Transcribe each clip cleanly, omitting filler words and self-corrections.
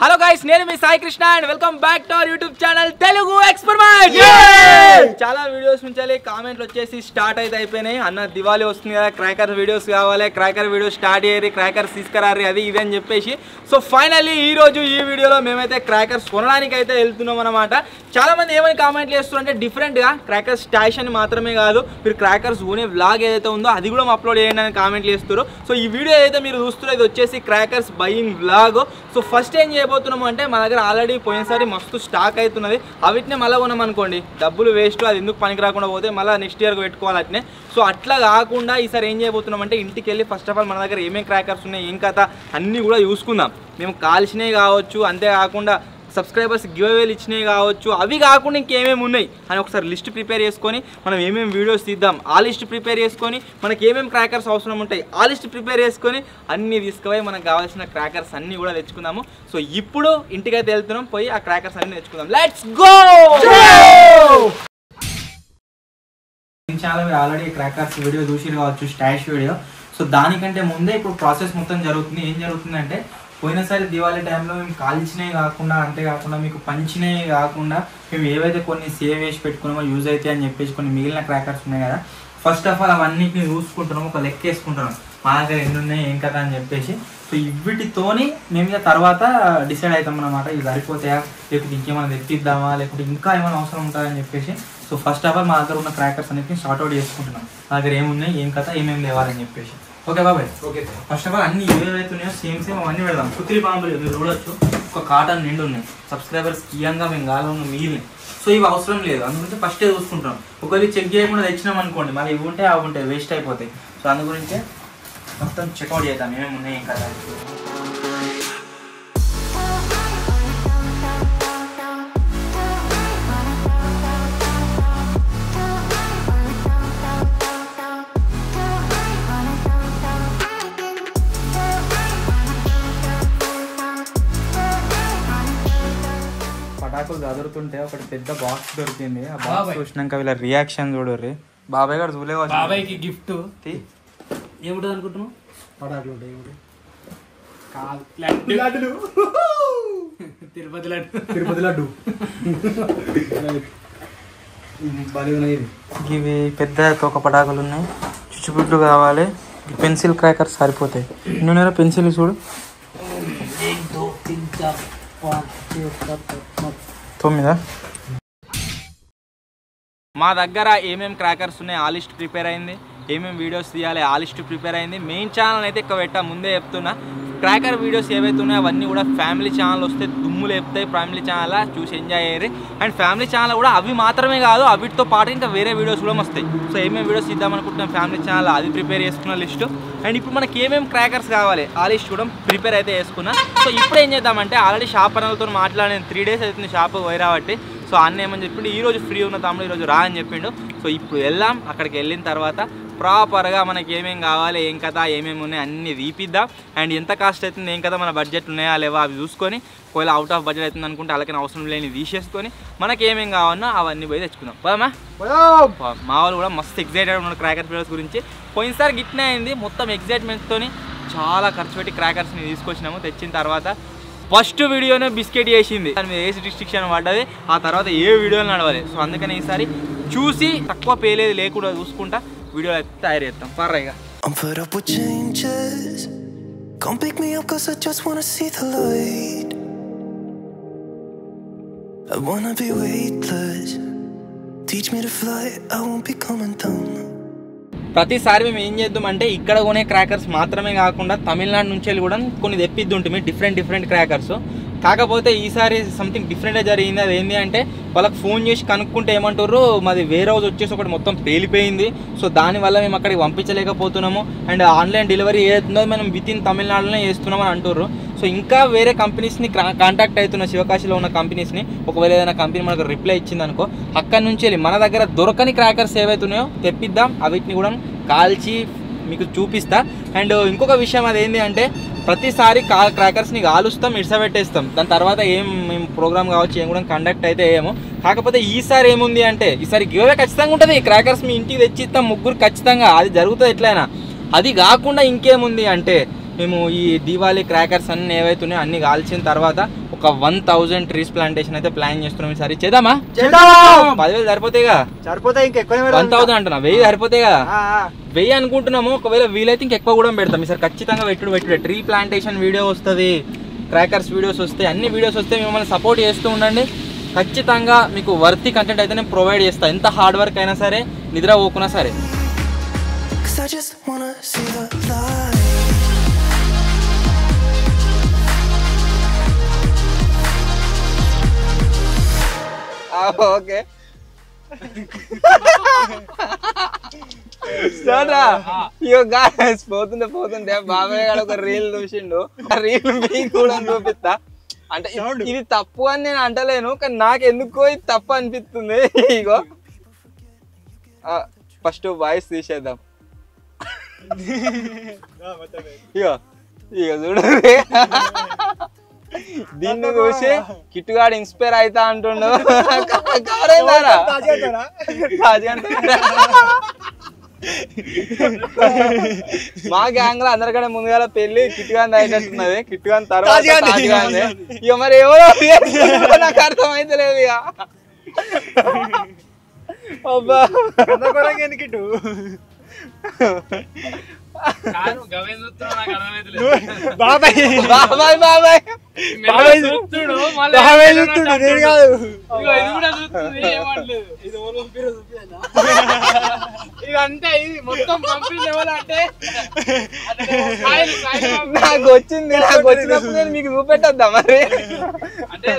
Hello guys, నేను మీ Sai Krishna and welcome back to our YouTube channel Telugu experiment. చాలా videos నుంచి కామెంట్లు వచ్చేసి స్టార్ట్ అయితే అయిపోయినాయి. అన్న దివాళీ వస్తుంది కదా, క్రాకర్ వీడియోస్ కావాలి, క్రాకర్ వీడియోస్ స్టార్ట్ చేయరు, క్రాకర్స్ తీసుకురారు, అది ఇది అని చెప్పేసి సో ఫైనల్లీ ఈ రోజు ఈ వీడియోలో మేమైతే క్రాకర్స్ కొనడానికి అయితే వెళ్తున్నాం అనమాట. చాలా మంది ఏమని కామెంట్లు చేస్తున్నారంటే డిఫరెంట్గా క్రాకర్స్ స్టాషన్ మాత్రమే కాదు, మీరు క్రాకర్స్ కొనే వ్లాగ్ ఏదైతే ఉందో అది కూడా అప్లోడ్ చేయండి అని కామెంట్లు చేస్తారు. సో ఈ వీడియో ఏదైతే మీరు చూస్తున్నారో ఇది వచ్చేసి crackers buying vlog. So first ఏం చేయబోతున్నాము అంటే మా దగ్గర ఆల్రెడీ పోయినసారి మస్తు స్టాక్ అవుతున్నది, అవిటినే మళ్ళీ కొన్నాం అనుకోండి డబ్బులు వేస్ట్, అది ఎందుకు పనికి రాకుండా పోతే మళ్ళీ నెక్స్ట్ ఇయర్కి పెట్టుకోవాలి అట్నే. సో అట్లా కాకుండా ఈసారి ఏం చేయబోతున్నాం అంటే ఇంటికి వెళ్ళి ఫస్ట్ ఆఫ్ ఆల్ మన దగ్గర ఏమేమి క్రాకర్స్ ఉన్నాయి, ఏం కథ అన్నీ కూడా చూసుకుందాం. మేము కాల్చినవి కావచ్చు, అంతేకాకుండా సబ్స్క్రైబర్స్ గివ్ అవేలు ఇచ్చినవి కావచ్చు, అవి కాకుండా ఇంకేమేమి ఉన్నాయి అని ఒకసారి లిస్ట్ ప్రిపేర్ చేసుకొని మనం ఏమేమి వీడియోస్ తీద్దాం, ఆ లిస్ట్ ప్రిపేర్ చేసుకొని మనకి ఏమేమి క్రాకర్స్ అవసరం ఉంటాయి ఆ లిస్ట్ ప్రిపేర్ చేసుకొని అన్నీ తీసుకుపోయి మనకు కావాల్సిన క్రాకర్స్ అన్నీ కూడా తెచ్చుకుందాము. సో ఇప్పుడు ఇంటికైతే వెళ్తున్నాం, పోయి ఆ క్రాకర్స్ అన్నీ తెచ్చుకుందాం. Let's go. చాలా మీరు ఆల్రెడీ క్రాకర్స్ వీడియో చూసి కావచ్చు, స్టాష్ వీడియో. సో దానికంటే ముందే ఇప్పుడు ప్రాసెస్ మొత్తం జరుగుతుంది. ఏం జరుగుతుందంటే పోయినసారి దివాళీ టైంలో మేము కాల్చినవి కాకుండా, అంతేకాకుండా మీకు పంచినవి కాకుండా మేము ఏవైతే కొన్ని సేవ్ చేసి పెట్టుకున్నామో యూజ్ అవుతాయి అని చెప్పేసి కొన్ని మిగిలిన క్రాకర్స్ ఉన్నాయి కదా, ఫస్ట్ ఆఫ్ ఆల్ అవన్నిటిని చూసుకుంటున్నాం, ఒక లెక్క వేసుకుంటున్నాం మా దగ్గర ఎన్ని ఉన్నాయి ఏం కదా అని చెప్పేసి. సో వీటితోని మేము తర్వాత డిసైడ్ అవుతాం అన్నమాట, ఇవి సరిపోతాయా లేకపోతే ఇంకేమైనా తెప్పిద్దామా లేకపోతే ఇంకా ఏమైనా అవసరం ఉంటుందని చెప్పేసి. సో ఫస్ట్ ఆఫ్ ఆల్ మా దగ్గర ఉన్న క్రాకర్స్ అన్నిటిని సార్ట్అవుట్ చేసుకుంటున్నాం, మా దగ్గర ఏమున్నాయి ఏం కథ ఏమేమి లేవాలని చెప్పేసి. ఓకే బాబాయ్, ఓకే. ఫస్ట్ ఆఫ్ ఆల్ అన్ని ఏవైతే ఉన్నాయో సేమ్ అవన్నీ పెడదాం. సుత్రి బాంబులు మీరు చూడొచ్చు, ఒక కాటన్ నిండు ఉన్నాయి, సబ్స్క్రైబర్స్ ఇయంగా మేము గాలో ఉన్న మిగిలినాయి. సో ఇవి అవసరం లేదు, అందుగురించి ఫస్టే చూసుకుంటాం. ఒకవేళ చెక్ చేయకుండా తెచ్చినాం అనుకోండి మళ్ళీ ఇవి ఉంటే అవి ఉంటాయి, వేస్ట్ అయిపోతాయి. సో అందు గురించే మొత్తం చెక్అవుట్ చేద్దాం ఏమేమి ఉన్నాయి ఏం కదా. పటాకులు చదువుతుంటే ఒకటి పెద్ద బాక్స్ దొరికింది, ఆ బాక్స్ చూసినాక వీళ్ళ రియాక్షన్ చూడరు. బాబాయ్ గారు చూడలేదు, బాబాయ్కి గిఫ్ట్ ఏముంటుంది అనుకుంటున్నావు? పటాకులు ఉంటాయి, లడ్డు తిరుపతి లడ్డు, తిరుపతి లడ్డు. ఇవి పెద్ద తోక పటాకులు ఉన్నాయి, చుచ్చుబుడ్లు కావాలి, పెన్సిల్ క్రాకర్స్ సరిపోతాయి. ఎన్నున్నారో పెన్సిల్ చూడు, 9. మా దగ్గర ఏమేమి క్రాకర్స్ ఉన్నాయి ఆ లిస్ట్ ప్రిపేర్ అయింది, ఏమేమి వీడియోస్ తీయాలి ఆ లిస్ట్ ప్రిపేర్ అయింది. మెయిన్ ఛానల్ అయితే ఎక్కువ పెట్టా, ముందే చెప్తున్నా. క్రాకర్ వీడియోస్ ఏవైతే ఉన్నాయో అవన్నీ కూడా ఫ్యామిలీ ఛానల్ వస్తే దుమ్ము లేపుతాయి, ఫ్యామిలీ ఛానల్ చూసి ఎంజాయ్ అయ్యారు. అండ్ ఫ్యామిలీ ఛానల్ కూడా అవి మాత్రమే కాదు, అవిటితో పాటు ఇంకా వేరే వీడియోస్ కూడా వస్తాయి. సో ఏమేమి వీడియోస్ ఇద్దాం అనుకుంటున్నాం ఫ్యామిలీ ఛానల్, అది ప్రిపేర్ చేసుకున్న లిస్టు. అండ్ ఇప్పుడు మనకి ఏమేమి క్రాకర్స్ కావాలి ఆ లిస్ట్ కూడా ప్రిపేర్ అయితే చేసుకున్నా. సో ఇప్పుడు ఏం చేద్దామంటే ఆల్రెడీ షాప్ అన్నలతో మాట్లాడిన 3 days అవుతుంది షాప్ పోయి రాబట్టి. సో అన్న ఏమని చెప్పిండు, ఈరోజు ఫ్రీ ఉన్న తమ్ముడు ఈరోజు రా అని చెప్పిండు. సో ఇప్పుడు వెళ్దాం, అక్కడికి వెళ్ళిన తర్వాత ప్రాపర్గా మనకి ఏమేమి కావాలి ఏం కదా ఏమేమి ఉన్నాయి అన్నీ తీపిద్దాం. అండ్ ఎంత కాస్ట్ అవుతుంది ఏం కదా, మన బడ్జెట్ ఉన్నాయా లేవా అవి చూసుకొని, ఒకవేళ అవుట్ ఆఫ్ బడ్జెట్ అవుతుంది అనుకుంటే అలాగే అవసరం లేని తీసేసుకొని మనకి ఏమేమి కావాలన్నా అవన్నీ పోయి తెచ్చుకుందాం. పోదామా? మా వాళ్ళు కూడా మస్తు ఎక్సైటెడ్ ఉన్నాడు క్రాకర్ వీడియోస్ గురించి. పోయినసారి గిట్నే అయింది, మొత్తం ఎక్సైట్మెంట్తో చాలా ఖర్చు పెట్టి క్రాకర్స్ని తీసుకొచ్చినాము. తెచ్చిన తర్వాత ఫస్ట్ వీడియోనే బిస్కెట్ చేసింది, దాని మీద ఏజ్ రిస్ట్రిక్షన్ పడ్డది, ఆ తర్వాత ఏ వీడియోలు నడవాలి. సో అందుకని ఈసారి చూసి తక్కువ పేలేదు లేకుండా చూసుకుంటా వీడియోలు అయితే తయారు చేస్తాం. పర్రైగా I'm fed up with changes. Come pick me up cause I just wanna see the light. I wanna be weightless. Teach me to fly, I won't be coming down. ప్రతిసారి మేము ఏం చేద్దాం అంటే ఇక్కడ కొనే క్రాకర్స్ మాత్రమే కాకుండా తమిళనాడు నుంచి వెళ్ళి కూడా కొన్ని తెప్పిద్దుంటుంది డిఫరెంట్ క్రాకర్స్. కాకపోతే ఈసారి సంథింగ్ డిఫరెంట్గా జరిగింది. అది ఏంటి అంటే వాళ్ళకి ఫోన్ చేసి కనుక్కుంటే ఏమంటారు, మాది వేరే రోజు వచ్చేసి ఒకటి మొత్తం పేలిపోయింది, సో దానివల్ల మేము అక్కడికి పంపించలేకపోతున్నాము. అండ్ ఆన్లైన్ డెలివరీ ఏదైతుందో మనం వితిన్ తమిళనాడులోనే చేస్తున్నామని అంటారు. సో ఇంకా వేరే కంపెనీస్ని కాంటాక్ట్ అవుతున్న శివకాశిలో ఉన్న కంపెనీస్ని, ఒకవేళ ఏదైనా కంపెనీ మనకు రిప్లై ఇచ్చింది అనుకో, అక్కడి నుంచి వెళ్ళి మన దగ్గర దొరకని క్రాకర్స్ ఏవైతున్నాయో తెప్పిద్దాం, అవిటిని కూడా కాల్చి మీకు చూపిస్తా. అండ్ ఇంకొక విషయం అదేంటి అంటే ప్రతిసారి క్రాకర్స్ని కాలుస్తాం, ఇడ్సబెట్టేస్తాం, దాని తర్వాత మేము ప్రోగ్రామ్ కావచ్చు ఏం కూడా కండక్ట్ అయితే ఏమో. కాకపోతే ఈసారి ఏముంది అంటే ఈసారి గివ్ అవే ఖచ్చితంగా ఉంటుంది, క్రాకర్స్ మీ ఇంటికి తెచ్చిస్తాం ముగ్గురు ఖచ్చితంగా, అది జరుగుతుంది ఎట్లయినా. అది కాకుండా ఇంకేముంది అంటే మేము ఈ దీవాళీ క్రాకర్స్ అన్ని ఏవైతున్నాయో అన్ని కాల్చిన తర్వాత ఒక 1000 ట్రీస్ ప్లాంటేషన్ అయితే ప్లాన్ చేస్తున్నాం ఈసారి. చేద్దామా? 10,000 సరిపోతాయిగా? సరిపోతాయి, ఇంకా ఎక్కువ 1000 అంటున్నా, 1000 సరిపోతాయి కదా? 1000 అనుకుంటున్నాము. ఒకవేళ వీలైతే ఇంకా ఎక్కువ కూడా పెడతాం ఈసారి. ఖచ్చితంగా పెట్టుడే. ట్రీ ప్లాంటేషన్ వీడియో వస్తుంది, క్రాకర్స్ వీడియోస్ వస్తాయి, అన్ని వీడియోస్ వస్తాయి. మిమ్మల్ని సపోర్ట్ చేస్తూ ఉండండి. ఖచ్చితంగా మీకు వర్తి కంటెంట్ అయితే నేను ప్రొవైడ్ చేస్తాను. ఎంత హార్డ్ వర్క్ అయినా సరే, నిద్ర పోకున్నా సరే. ఓకే పోతుంటే బాబాయ్ గారు ఒక రీల్ చూసిండు. ఆ రీల్ మీకు కూడా చూపిస్తా. అంటే ఇది తప్పు అని నేను అంటలేను, కానీ నాకు ఎందుకో ఇది తప్పు అనిపిస్తుంది. ఇగో ఫస్ట్ వాయిస్ తీసేద్దాం. ఇగో ఇక చూడు, దీన్ని చూసి కిట్టుగాడు ఇన్స్పైర్ అవుతా అంటుండు. మా గ్యాంగ్ లో అందరికంటే ముందుగా పెళ్లి కిట్టుగాని అయినట్టున్నది. కిట్టుగాని తర్వాత తాజ్గాంది. ఇక మరి ఎవరో నాకు అర్థమైతే లేదు. ఇక అబ్బా కిట్టు బాబాయ్ నాకు వచ్చినప్పుడు నేను మీకు చూపెట్టద్దా మరి? అంటే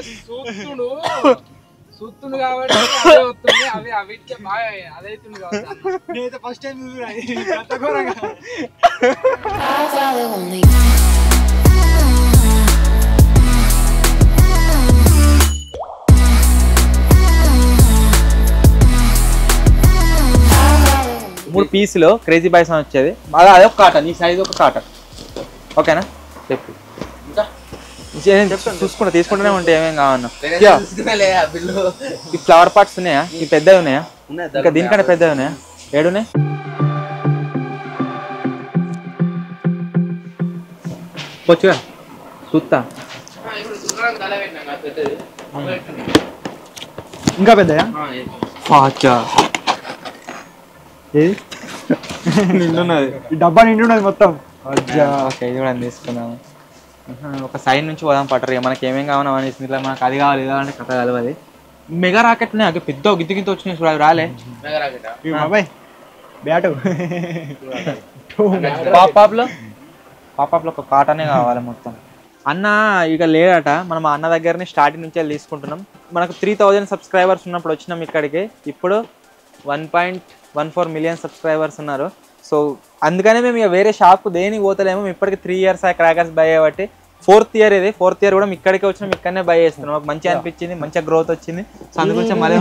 చూస్తుండు కాబట్టి అవి అవిటికే బాగా అదైతుంది కాబట్టి ఫస్ట్ టైం మూడు పీసులు క్రేజీ బాయ్స్ అని వచ్చేది. అలా అదొక కాటన్, ఈ సైజ్ ఒక కాటన్. ఓకేనా? చెప్పు చూసుకుంటా, తీసుకుంటూనే ఉంటాయి. ఏమేం కావన్నా? ఈ ఫ్లవర్ పార్ట్స్ ఉన్నాయా? ఈ పెద్దవి ఉన్నాయా? ఇంకా దీనికంటే పెద్దవి ఉన్నాయా? ఏడున్నాయి? వచ్చుగా చూస్తా. ఇంకా పెద్దయా? నిండున్నది, డబ్బా నిండున్నది మొత్తం. ఓకే, ఇది కూడా తీసుకున్నాము. ఒక సైడ్ నుంచి పోదాం పట్టరు. మనకి ఏమేం కావాలో అనేసి ఇట్లా మనకు అది కావాలి, ఇది కావాలంటే కథ కలవది. మెగా రాకెట్ ఉన్నాయి, పెద్ద గిద్ద వచ్చినాయి చూడ, అవి రాలే. బాబాయ్ బ్యాటు పాపాప్లో ఒక కాటనే కావాలి మొత్తం. అన్న ఇక లేడట. మనం అన్న దగ్గరనే స్టార్టింగ్ నుంచి తీసుకుంటున్నాం. మనకు 3000 సబ్స్క్రైబర్స్ ఉన్నప్పుడు వచ్చినాం ఇక్కడికి. ఇప్పుడు 1.14 మిలియన్ సబ్స్క్రైబర్స్ ఉన్నారు. సో అందుకనే మేము ఇక వేరే షాప్కు దేనికి పోతలేము. ఇప్పటికి 3 years ఆ క్రాకర్స్ బై అయ్యబట్టి 4th year ఇది. 4th year కూడా ఇక్కడికే వచ్చినాం, ఇక్కడనే బై చేస్తున్నాం. మాకు మంచిగా అనిపించింది, మంచిగా గ్రోత్ వచ్చింది. సో అందుకొచ్చి మళ్ళీ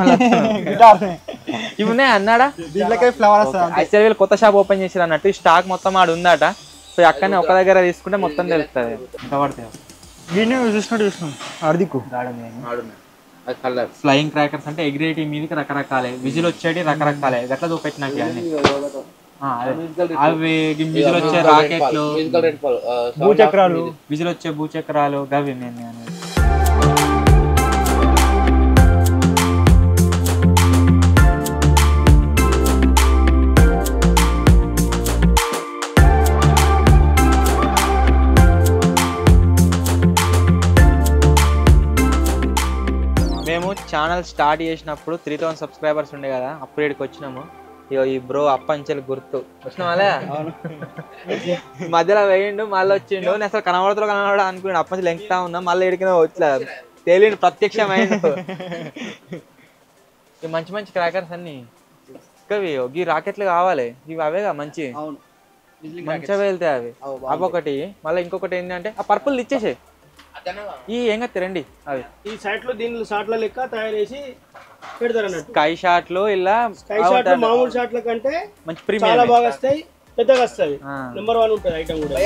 ఇవి ఉన్నాయి అన్నాడా. యాక్చువల్ వీళ్ళు కొత్త షాప్ ఓపెన్ చేసారు అన్నట్టు. ఈ స్టాక్ మొత్తం ఆడు ఉందట. సో అక్కడనే ఒక దగ్గర తీసుకుంటే మొత్తం తెలుస్తుంది. చూసినాం హార్దిక్ ఫ్లయింగ్ క్రాకర్స్ అంటే ఎగిరేటి మీదకి రకరకాలే, విజిల్ వచ్చేటి రకరకాలే. గట్లా చూపెట్టినట్టు అవి విజిల్ వచ్చే రాకెట్లు, భూచక్రాలు, విజిల్ వచ్చే భూచక్రాలు గవి నేను అనేది. మేము ఛానల్ స్టార్ట్ చేసినప్పుడు 3000 సబ్స్క్రైబర్స్ ఉండే కదా, అప్పుడు ఇక్కడికి వచ్చినాము. ఇగో ఈ బ్రో అప్పంచెలు గుర్తు వచ్చినావాలే. మధ్యలో వేయండు, మళ్ళీ వచ్చిండు. నేను అసలు కనబడతా అనుకున్నాడు. అప్పంచెలు ఎంకుతా ఉన్నా, మళ్ళీ ఎడికినా వచ్చా తేలిండు, ప్రత్యక్షమైండు. ఇవి మంచి మంచి క్రాకర్స్ అన్ని ఇవి. ఈ రాకెట్లు కావాలి, ఇవి అవేగా మంచి మంచిగా వెళ్తాయి అవి. అవి ఒకటి, మళ్ళీ ఇంకొకటి ఏంటంటే ఆ పర్పుల్ ఇచ్చేసే ఈ ఏం కదా రండి. అవి ఈ సైట్ లో దీని షాట్ల లెక్క తయారు చేసి పెడతారు అన్నట్టు. స్కై షాట్లు ఇలా మామూలు షాట్ల కంటే మంచి ప్రీమియం, చాలా బాగా వస్తాయి, పెద్దగా వస్తాయి. నెంబర్ 1 ఉంటుంది ఐటమ్ కూడా.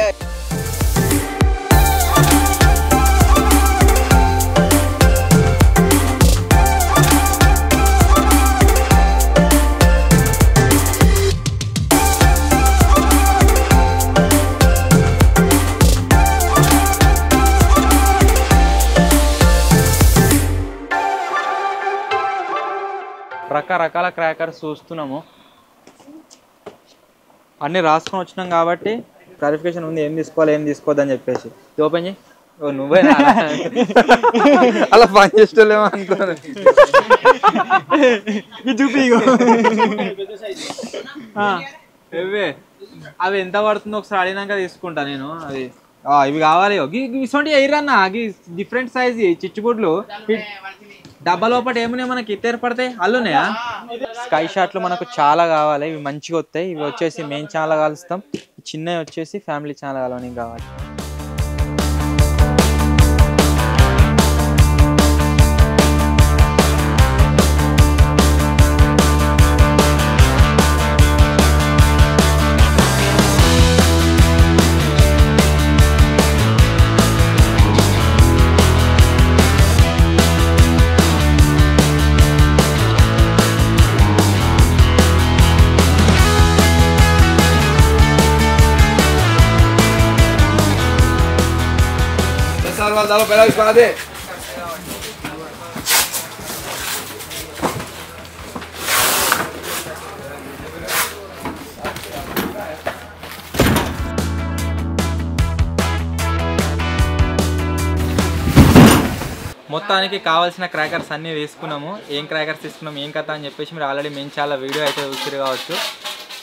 రకరకాల క్రాకర్స్ చూస్తున్నాము. అన్నీ రాసుకొని వచ్చినాం కాబట్టి క్లారిఫికేషన్ ఉంది, ఏం తీసుకోవాలి ఏం తీసుకోవద్దని చెప్పేసి. ఓపెన్ చేయి. నువ్వే అలా పని చేస్తలేమో అనుకున్నాను. చూపి అవి ఎంత పడుతుందో ఒకసారి అడిగినాక తీసుకుంటా నేను. అది ఇవి కావాలి. ఇటువంటి ఎయిరన్నా డిఫరెంట్ సైజ్ చిచ్చుబుడ్లు డబ్బా లోపల ఏమున్నాయి మనకి ఏర్పడతాయి అల్లున్నాయా. స్కై షాట్లు మనకు చాలా కావాలి. ఇవి మంచిగా వస్తాయి. ఇవి వచ్చేసి మెయిన్ ఛానల్ కలుస్తాం, చిన్నవి వచ్చేసి ఫ్యామిలీ ఛానల్ కలవని కావాలి. Dalo pelado disparate. మొత్తానికి కావాల్సిన క్రాకర్స్ అన్నీ తీసుకున్నాము. ఏం క్రాకర్స్ తీసుకున్నాం ఏం కథ అని చెప్పేసి మీరు ఆల్రెడీ మేము చాలా వీడియో అయితే చూసిరు కావచ్చు.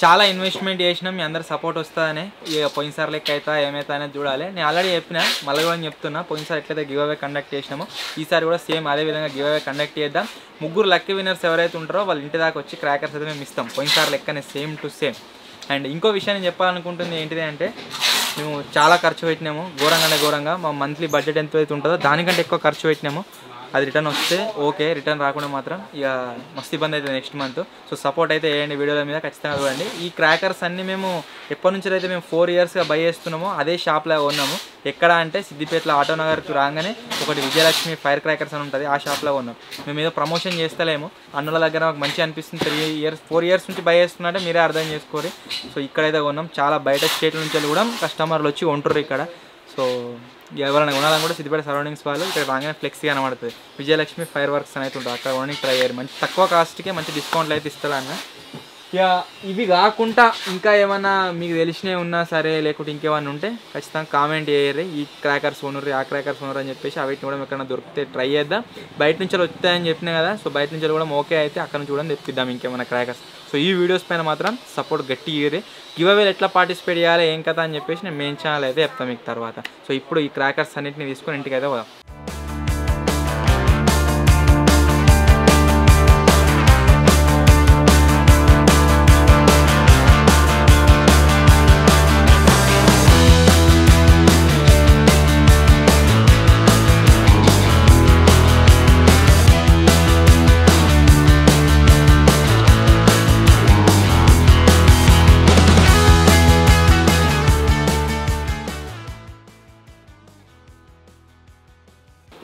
చాలా ఇన్వెస్ట్మెంట్ చేసినాం, మీ అందరు సపోర్ట్ వస్తుందని. ఇక పోయినసారి లెక్క అవుతా ఏమవుతా అనేది చూడాలి. నేను ఆల్రెడీ చెప్పిన, మళ్ళీ కూడా చెప్తున్నా, పోయినసారి ఎట్లయితే గివ్ అవే కండక్ట్ చేసినామో ఈసారి కూడా సేమ్ అదే విధంగా గివ్ అవే కండక్ట్ చేద్దాం. 3 లక్కీ విన్నర్స్ ఎవరైతే ఉంటారో వాళ్ళ ఇంటి దాకా వచ్చి క్రాకర్స్ అయితే మేము ఇస్తాం, పోయినసారి లెక్కనే సేమ్ టు సేమ్. అండ్ ఇంకో విషయం నేను చెప్పాలనుకుంటుంది ఏంటిది అంటే, మేము చాలా ఖర్చు పెట్టినాము, ఘోరంగా. మా మంత్లీ బడ్జెట్ ఎంత అయితే ఉంటుందో దానికంటే ఎక్కువ ఖర్చు పెట్టినాము. అది రిటర్న్ వస్తే ఓకే, రిటర్న్ రాకుండా మాత్రం ఇక మస్తు ఇబ్బంది అవుతుంది నెక్స్ట్ మంత్. సో సపోర్ట్ అయితే వేయండి, వీడియోల మీద ఖచ్చితంగా చూడండి. ఈ క్రాకర్స్ అన్నీ మేము ఎప్పటి నుంచి అయితే మేము 4 ఇయర్స్గా బై చేస్తున్నామో అదే షాప్లో ఉన్నాము. ఎక్కడ అంటే సిద్దిపేటలో ఆటోనగర్కి రాగానే ఒకటి విజయలక్ష్మి ఫైర్ క్రాకర్స్ అని ఉంటుంది, ఆ షాప్లో ఉన్నాం. మేము ఏదో ప్రమోషన్ చేస్తలేము, అన్నుల దగ్గర మాకు మంచి అనిపిస్తుంది. 4 ఇయర్స్ నుంచి బై చేస్తున్నట్టే మీరే అర్థం చేసుకోరు. సో ఇక్కడైతే కొన్నాం. చాలా బయట స్టేట్ల నుంచి కూడా కస్టమర్లు వచ్చి కొంటారు ఇక్కడ. సో ఎవరైనా కొనాలని కూడా సిద్దిపేట సరౌండింగ్స్ వాళ్ళు ఇక్కడ రాగానే ఫ్లెక్సీ కనబడుతుంది, విజయలక్ష్మి ఫైర్ వర్క్స్ అనేది ఉంటుంది. అక్కడ కొనడానికి ట్రై అయ్యారు, మంచి తక్కువ కాస్ట్కే మంచి డిస్కౌంట్లు అయితే ఇస్తారు అన్న. ఇక ఇవి కాకుండా ఇంకా ఏమన్నా మీకు తెలిసినవి ఉన్నా సరే, లేకుంటే ఇంకేమన్నా ఉంటే ఖచ్చితంగా కామెంట్ చేయరు. ఈ క్రాకర్స్ కొనుర్రు, ఆ క్రాకర్స్ కొనుర్రు అని చెప్పేసి అవిటిని కూడా ఎక్కడైనా దొరికితే ట్రై చేద్దాం. బయట నుంచి వస్తాయని చెప్పినా కదా, సో బయట నుంచి కూడా ఓకే అయితే అక్కడ నుంచి కూడా తెప్పిద్దాం ఇంకేమైనా క్రాకర్స్. సో ఈ వీడియోస్ పైన మాత్రం సపోర్ట్ గట్టి ఇయ్యరే. గివ్ అవేలు ఎట్లా పార్టిసిపేట్ చేయాలి ఏం కదా అని చెప్పేసి నేను మెయిన్ ఛానల్ అయితే చెప్తాను మీకు తర్వాత. సో ఇప్పుడు ఈ క్రాకర్స్ అన్నింటిని తీసుకొని ఇంటికి అయితే పోదాం.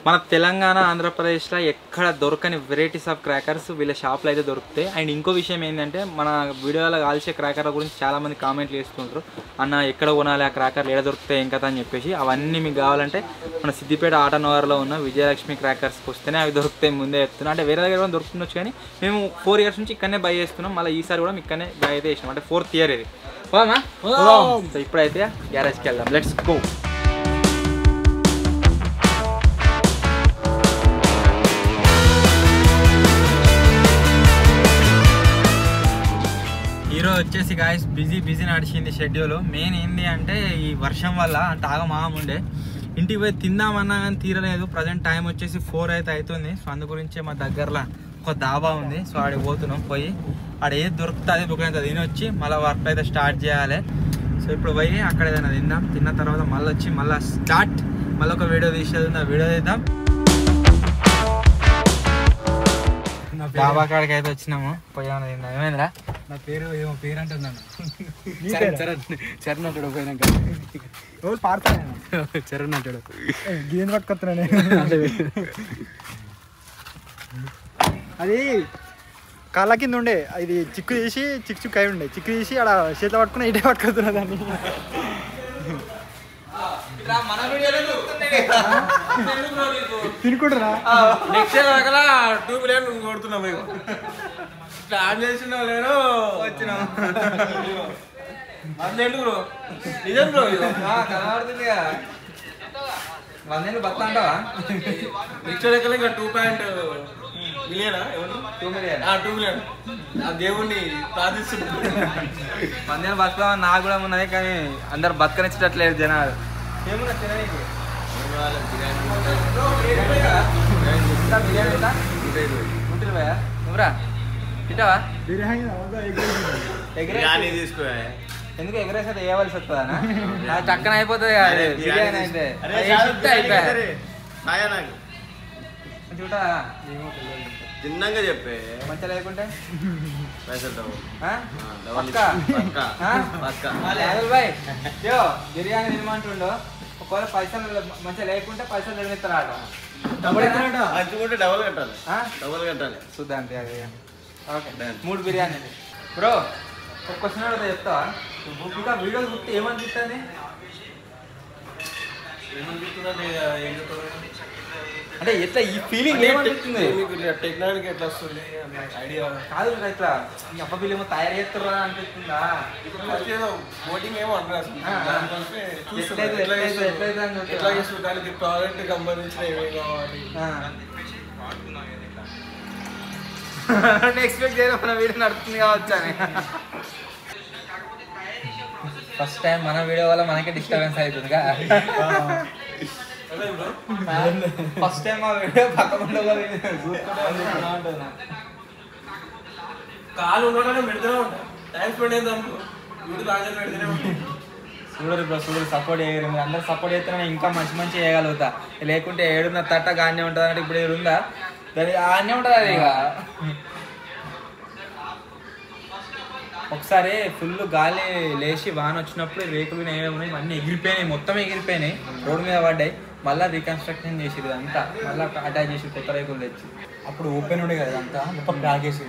మన తెలంగాణ ఆంధ్రప్రదేశ్లో ఎక్కడ దొరకని వెరైటీస్ ఆఫ్ క్రాకర్స్ వీళ్ళ షాప్లో అయితే దొరుకుతాయి. అండ్ ఇంకో విషయం ఏంటంటే, మన వీడియోలో కాల్చే క్రాకర్ల గురించి చాలామంది కామెంట్లు చేస్తుంటారు, అన్న ఎక్కడ కొనాలి ఆ క్రాకర్లు ఎక్కడ దొరుకుతాయి ఏం కదా అని చెప్పేసి. అవన్నీ మీకు కావాలంటే మన సిద్దిపేట ఆటోనగర్లో ఉన్న విజయలక్ష్మి క్రాకర్స్కి వస్తేనే అవి దొరుకుతాయి. ముందే చెప్తున్నాం, అంటే వేరే దగ్గర కూడా దొరుకుతుండొచ్చు, కానీ మేము 4 ఇయర్స్ నుంచి ఇక్కడనే బై చేస్తున్నాం. మళ్ళీ ఈసారి కూడా ఇక్కడనే బై అయితే చేసినాం, అంటే 4th ఇయర్ ఇది. సో ఇప్పుడైతే గ్యారేజ్కి వెళ్దాం, లెట్స్ గో. ఈరోజు వచ్చేసి గాయస్ బిజీ నడిచింది షెడ్యూల్. మెయిన్ ఏంటి అంటే, ఈ వర్షం వల్ల అంత ఆగమాగుండే, ఇంటికి పోయి తిందామన్నా కానీ తీరలేదు. ప్రజెంట్ టైం వచ్చేసి 4 అయితే అవుతుంది. సో అందు గురించే మా దగ్గరలో ఒక దాబా ఉంది, సో ఆడికి పోతున్నాం. పోయి ఆడ ఏది దొరుకుతుంది అదే దుకాణం తినొచ్చి మళ్ళీ వర్క్ అయితే స్టార్ట్ చేయాలి. సో ఇప్పుడు పోయి అక్కడ ఏదైనా తిందాం, తిన్న తర్వాత మళ్ళీ వచ్చి మళ్ళీ స్టార్ట్, మళ్ళీ ఒక వీడియో తీసేది ఉంది, ఆ వీడియో తీద్దాం. దాబా కాడికి అయితే వచ్చినాము, పోయామని తిందాం. ఏమైందిరా? నా పేరు ఏమో పేరు అంటున్నాను, చరణ్ అంటాడు. పోయినాక పాడతాను, చరణ్ అంటాడు. గేమ్ పట్టుకొస్తున్నాను అది కాళ్ళ కింద ఉండే, ఇది చిక్కు తీసి చిక్కు అయి ఉండే, చిక్కు తీసి అక్కడ చేతిలో పట్టుకుని ఇటే పట్టుకొస్తున్నా దాన్ని. తినుకుంటురా నెక్స్ట్ కొడుతున్నాం. స్టార్ట్ చేసినావు నేను వచ్చినాం అట్లేంటి బ్రో నిజం బ్రో కనబడుతుంది కదా 100 ఏళ్ళు బత్తా అంటావా పిక్చర్ ఎక్కడ ఇంకా 2 మిలియనా 2 మిలియన్ 2 మిలియన్ ఆ దేవుణ్ణి ప్రార్థిస్తున్నాను 100 ఏళ్ళు బతుకుదామని నాకు కూడా ఉన్నది కానీ అందరు బతకనిచ్చేటట్లేదు జనాలు ఏమున్నా తిననీకి బిర్యానీ ఎంత 120 నువ్వురా తింటావా బిర్యానీ తీసుకో ఎందుకు ఎగరేసి అయితే వేయవలసి వస్తుందా చక్కన అయిపోతుంది బిర్యానీ అయితే నాకు చూడా చిన్నగా చెప్పే మంచిగా లేకుంటే పైసలు బాయ్ బిర్యానీ తినమంటుండో ఒకవేళ పైసలు మంచిగా లేకుంటే పైసలు నిర్మిస్తారాట పంచుకుంటే డబల్ కట్టాలి డబల్ కట్టాలి చూద్దాం అంతే అది ఓకే 3 బిర్యానీ బ్రో ఒక క్వశ్చన్ అడుగుతా చెప్తావా ఇంకా వీడియో గుర్తు ఏమనిపిస్తుంది అంటే ఎట్లా ఈ ఫీలింగ్ ఏమనిపిస్తుంది టెక్నాలజీ ఎట్లా వస్తుంది ఐడియా కాదు ఇట్లా ఈ అప్ప ఫీలింగ్ తయారు చేస్తారా అనిపిస్తుందా బోటింగ్ ఏమో అంటారు ఎట్లా చేస్తుంది దానికి ప్రాజెక్ట్ సంబంధించిన ఏమేమి కావాలి ఎక్స్పెక్ట్ చేయడం మన వీడియో నడుస్తుంది కావచ్చు అని ఫస్ట్ టైం మన వీడియో వల్ల మనకే డిస్టర్బెన్స్ అవుతుందిగా ఫస్ట్ టైం ఆ వీడియో పక్కకుండా కాలు ఉండగానే పెడుతూనే ఉంటాయి టైం స్పెండ్ అయింది అనుకో వీడు బాగా పెడుతూనే ఉంటాయి చూడరు ఇప్పుడు చూడరు సపోర్ట్ చేయరు మీరు అందరు సపోర్ట్ చేస్తేనే ఇంకా మంచి చేయగలుగుతా లేకుంటే ఏడున్న తట్ట గానే ఉంటుంది అంటే ఇప్పుడు ఏడు ఉందా దాని ఆనే ఉంటుంది అది ఇక ఒకసారి ఫుల్ గాలి లేచి వాన వచ్చినప్పుడు రేకులు ఏమేమి ఉన్నాయి అన్నీ ఎగిరిపోయినాయి మొత్తం ఎగిరిపోయినాయి రోడ్డు మీద పడ్డాయి మళ్ళీ రీకన్స్ట్రక్షన్ చేసేది అంతా మళ్ళీ అటాచ్ చేసి కొత్త రేకులు తెచ్చి అప్పుడు ఓపెన్ ఉండే కదా అంతా మొత్తం ప్యాక్ చేసి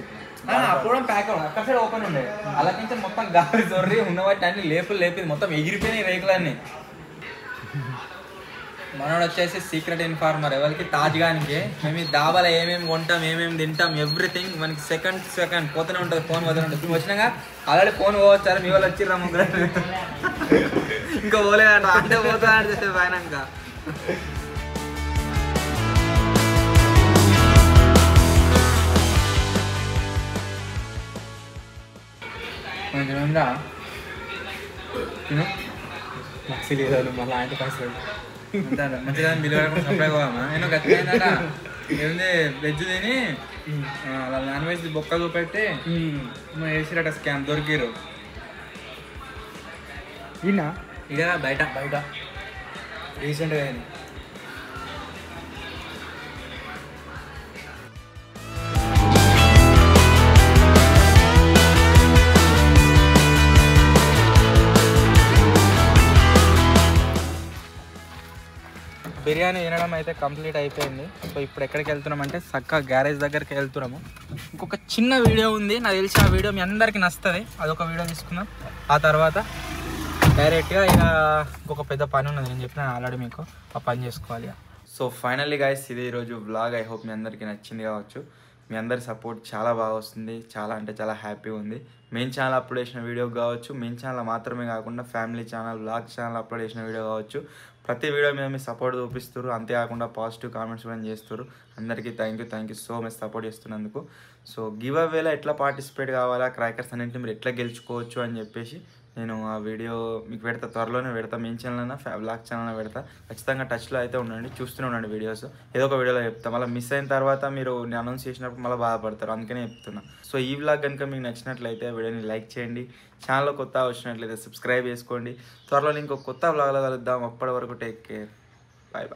అప్పుడు ప్యాక్ అక్కడ సైడ్ ఓపెన్ ఉండే అలా నుంచి మొత్తం గాలి జొర్రి ఉన్న వాటి అన్ని లేపింది మొత్తం ఎగిరిపోయినాయి రేకులన్నీ మనోడు వచ్చేసి సీక్రెట్ ఇన్ఫార్మర్ ఎవరికి తాజ్గానికి మేము ఈ దాబాలో ఏమేమి కొంటాం ఏమేమి తింటాం ఎవ్రీథింగ్ మనకి సెకండ్ పోతూనే ఉంటుంది ఫోన్ పోతూనే ఉంటుంది మేము వచ్చినాక ఆల్రెడీ ఫోన్ పోవచ్చారు మీ వాళ్ళు వచ్చిర్రా ముగ్గురు ఇంకా పోలేదంట అంటే పోతా అంటే చెప్పేసి పోయినాక తినుందా తిను నక్సీ లేదు మళ్ళీ ఆయన పైసలు మంచిగా బిల్లు సప్లై పోవామా నేను గట్టిందట ఏంది వెజ్ తిని వాళ్ళ నాన్ వెజ్ బొక్క చూపెట్టి వేసిరట స్కామ్ దొరికిరు ఈయన ఇక బయట రీసెంట్గా ఆయన బిర్యానీ తినడం అయితే కంప్లీట్ అయిపోయింది సో ఇప్పుడు ఎక్కడికి వెళ్తున్నాం అంటే చక్కగా గ్యారేజ్ దగ్గరికి వెళ్తున్నాము ఇంకొక చిన్న వీడియో ఉంది నాకు తెలిసి ఆ వీడియో మీ అందరికీ నచ్చుతుంది అదొక వీడియో తీసుకుందాం ఆ తర్వాత డైరెక్ట్గా ఇక ఇంకొక పెద్ద పని ఉన్నది నేను చెప్పిన ఆల్రెడీ మీకు ఆ పని చేసుకోవాలి సో ఫైనల్లీ గైస్ ఇది ఈరోజు వ్లాగ్ ఐ హోప్ మీ అందరికీ నచ్చింది కావచ్చు మీ అందరి సపోర్ట్ చాలా బాగా వస్తుంది చాలా అంటే చాలా హ్యాపీగా ఉంది మెయిన్ ఛానల్ అప్లోడ్ చేసిన వీడియో కావచ్చు మెయిన్ ఛానల్ మాత్రమే కాకుండా family channel vlog channel upload చేసిన వీడియో కావచ్చు ప్రతి వీడియో మీద మీ సపోర్ట్ చూపిస్తారు అంతేకాకుండా పాజిటివ్ కామెంట్స్ కూడా చేస్తారు అందరికీ thank you so much support చేస్తున్నందుకు సో గివ్ అవేలో ఎట్లా పార్టిసిపేట్ కావాలా క్రాకర్స్ అన్నింటిని మీరు ఎట్లా గెలుచుకోవచ్చు అని చెప్పేసి నేను ఆ వీడియో మీకు పెడతా త్వరలోనే పెడతా మెయిన్ ఛానల్ అయినా వ్లాగ్ ఛానల్ అయినా పెడతా ఖచ్చితంగా టచ్లో అయితే ఉండండి చూస్తూనే ఉండండి వీడియోస్ ఏదో ఒక వీడియోలో చెప్తా మళ్ళీ మిస్ అయిన తర్వాత మీరు నేను అనౌన్స్ చేసినప్పుడు మళ్ళీ బాధపడతారు అందుకనే చెప్తున్నా సో ఈ వ్లాగ్ కనుక మీకు నచ్చినట్లయితే వీడియోని లైక్ చేయండి ఛానల్లో కొత్త వచ్చినట్లయితే సబ్స్క్రైబ్ చేసుకోండి త్వరలో ఇంకో కొత్త వ్లాగ్లో కలుద్దాం అప్పటి వరకు టేక్ కేర్ బాయ్